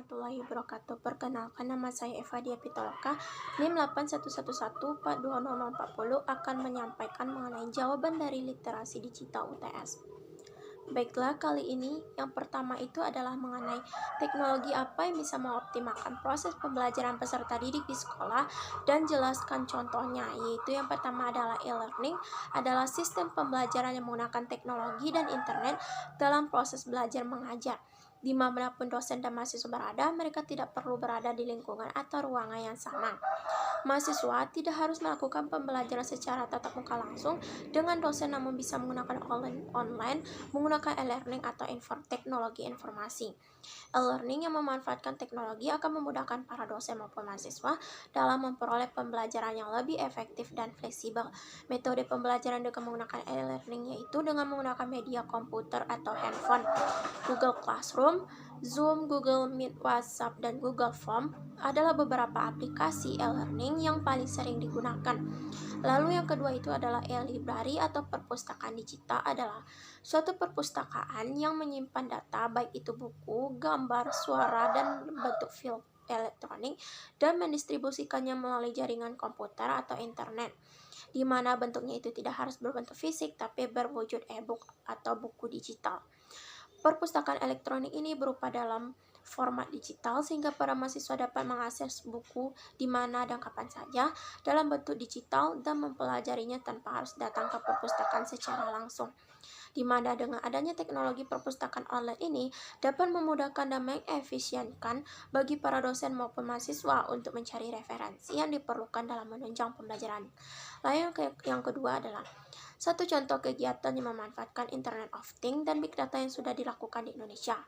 warahmatullahi wabarakatuh. Perkenalkan, nama saya Eva Dia Pitaloka, NIM 8111142040 akan menyampaikan mengenai jawaban dari literasi digital UTS. Baiklah, kali ini yang pertama itu adalah mengenai teknologi apa yang bisa mengoptimalkan proses pembelajaran peserta didik di sekolah, dan jelaskan contohnya, yaitu yang pertama adalah e-learning, adalah sistem pembelajaran yang menggunakan teknologi dan internet dalam proses belajar mengajar. Dimanapun dosen dan mahasiswa berada, mereka tidak perlu berada di lingkungan atau ruangan yang sama. Mahasiswa tidak harus melakukan pembelajaran secara tatap muka langsung dengan dosen, namun bisa menggunakan online menggunakan e-learning atau teknologi informasi. E-learning yang memanfaatkan teknologi akan memudahkan para dosen maupun mahasiswa dalam memperoleh pembelajaran yang lebih efektif dan fleksibel. Metode pembelajaran dengan menggunakan e-learning yaitu dengan menggunakan media komputer atau handphone, Google Classroom, Zoom, Google Meet, WhatsApp, dan Google Form adalah beberapa aplikasi e-learning yang paling sering digunakan. Lalu yang kedua itu adalah e-library atau perpustakaan digital, adalah suatu perpustakaan yang menyimpan data baik itu buku, gambar, suara, dan bentuk file elektronik dan mendistribusikannya melalui jaringan komputer atau internet, di mana bentuknya itu tidak harus berbentuk fisik tapi berwujud e-book atau buku digital. Perpustakaan elektronik ini berupa dalam format digital sehingga para mahasiswa dapat mengakses buku di mana dan kapan saja dalam bentuk digital dan mempelajarinya tanpa harus datang ke perpustakaan secara langsung. Di mana dengan adanya teknologi perpustakaan online ini dapat memudahkan dan mengefisienkan bagi para dosen maupun mahasiswa untuk mencari referensi yang diperlukan dalam menunjang pembelajaran. Lalu yang kedua adalah satu contoh kegiatan yang memanfaatkan Internet of Things dan Big Data yang sudah dilakukan di Indonesia.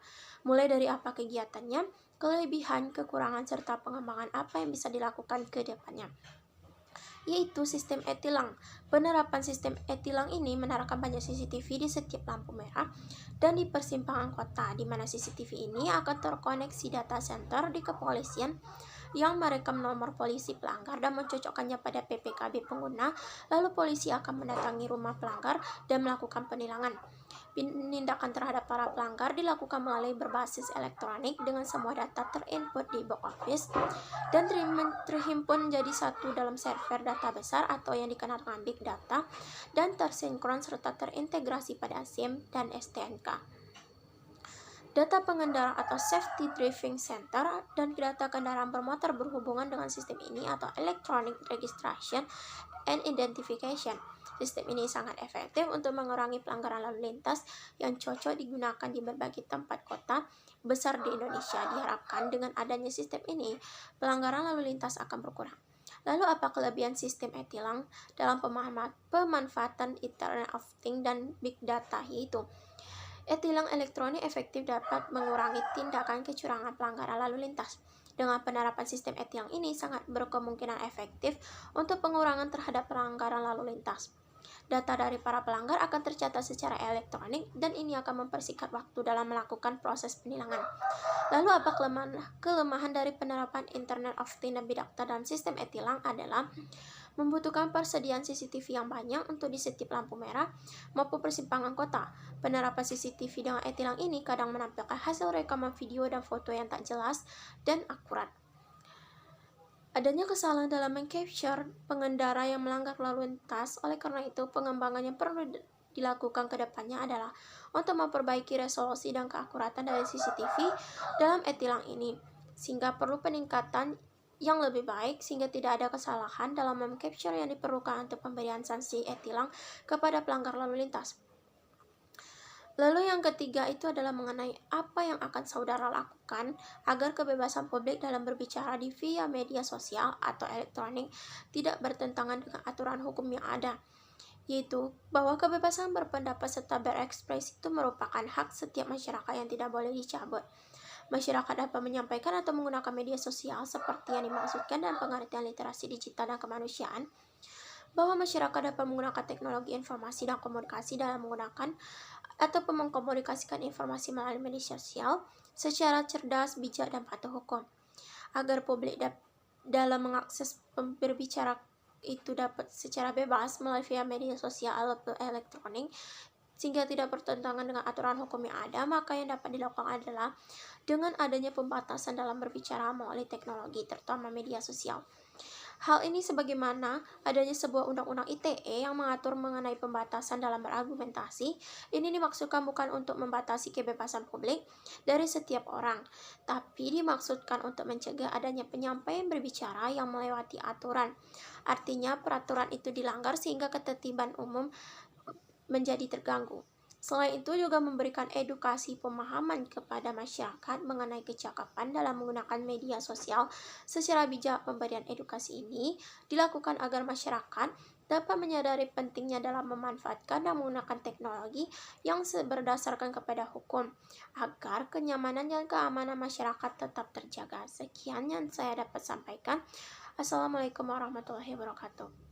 Mulai dari apa kegiatannya, kelebihan, kekurangan, serta pengembangan apa yang bisa dilakukan ke depannya, yaitu sistem e-tilang. Penerapan sistem e-tilang ini menerapkan banyak CCTV di setiap lampu merah dan di persimpangan kota, di mana CCTV ini akan terkoneksi data center di kepolisian yang merekam nomor polisi pelanggar dan mencocokkannya pada PPKB pengguna. Lalu polisi akan mendatangi rumah pelanggar dan melakukan penilangan. Penindakan terhadap para pelanggar dilakukan melalui berbasis elektronik dengan semua data terinput di back office dan terhimpun menjadi satu dalam server data besar atau yang dikenal dengan Big Data dan tersinkron serta terintegrasi pada SIM dan STNK. Data pengendara atau Safety Driving Center dan data kendaraan bermotor berhubungan dengan sistem ini atau Electronic Registration and Identification. Sistem ini sangat efektif untuk mengurangi pelanggaran lalu lintas yang cocok digunakan di berbagai tempat kota besar di Indonesia. Diharapkan dengan adanya sistem ini, pelanggaran lalu lintas akan berkurang. Lalu apa kelebihan sistem e-tilang dalam pemanfaatan Internet of Things dan Big Data, yaitu e-tilang elektronik efektif dapat mengurangi tindakan kecurangan pelanggaran lalu lintas. Dengan penerapan sistem e-tilang ini sangat berkemungkinan efektif untuk pengurangan terhadap pelanggaran lalu lintas. Data dari para pelanggar akan tercatat secara elektronik dan ini akan mempersingkat waktu dalam melakukan proses penilangan. Lalu apa kelemahan dari penerapan Internet of Things dan Big Data dalam sistem e-tilang adalah membutuhkan persediaan CCTV yang banyak untuk di setiap lampu merah maupun persimpangan kota. Penerapan CCTV dengan e-tilang ini kadang menampilkan hasil rekaman video dan foto yang tak jelas dan akurat. Adanya kesalahan dalam mengcapture pengendara yang melanggar lalu lintas. Oleh karena itu, pengembangan yang perlu dilakukan ke depannya adalah untuk memperbaiki resolusi dan keakuratan dari CCTV dalam e-tilang ini, sehingga perlu peningkatan yang lebih baik sehingga tidak ada kesalahan dalam mengcapture yang diperlukan untuk pemberian sanksi e-tilang kepada pelanggar lalu lintas. Lalu yang ketiga itu adalah mengenai apa yang akan saudara lakukan agar kebebasan publik dalam berbicara di via media sosial atau elektronik tidak bertentangan dengan aturan hukum yang ada, yaitu bahwa kebebasan berpendapat serta berekspresi itu merupakan hak setiap masyarakat yang tidak boleh dicabut. Masyarakat dapat menyampaikan atau menggunakan media sosial seperti yang dimaksudkan dalam pengertian literasi digital dan kemanusiaan, bahwa masyarakat dapat menggunakan teknologi informasi dan komunikasi dalam menggunakan ataupun mengkomunikasikan informasi melalui media sosial secara cerdas, bijak, dan patuh hukum. Agar publik dalam mengakses berbicara itu dapat secara bebas melalui via media sosial atau elektronik, sehingga tidak bertentangan dengan aturan hukum yang ada, maka yang dapat dilakukan adalah dengan adanya pembatasan dalam berbicara melalui teknologi, terutama media sosial. Hal ini sebagaimana adanya sebuah undang-undang ITE yang mengatur mengenai pembatasan dalam berargumentasi. Ini dimaksudkan bukan untuk membatasi kebebasan publik dari setiap orang, tapi dimaksudkan untuk mencegah adanya penyampaian berbicara yang melewati aturan. Artinya peraturan itu dilanggar sehingga ketertiban umum menjadi terganggu. Selain itu juga memberikan edukasi pemahaman kepada masyarakat mengenai kecakapan dalam menggunakan media sosial. Secara bijak, pemberian edukasi ini dilakukan agar masyarakat dapat menyadari pentingnya dalam memanfaatkan dan menggunakan teknologi yang berdasarkan kepada hukum, agar kenyamanan dan keamanan masyarakat tetap terjaga. Sekian yang saya dapat sampaikan. Assalamualaikum warahmatullahi wabarakatuh.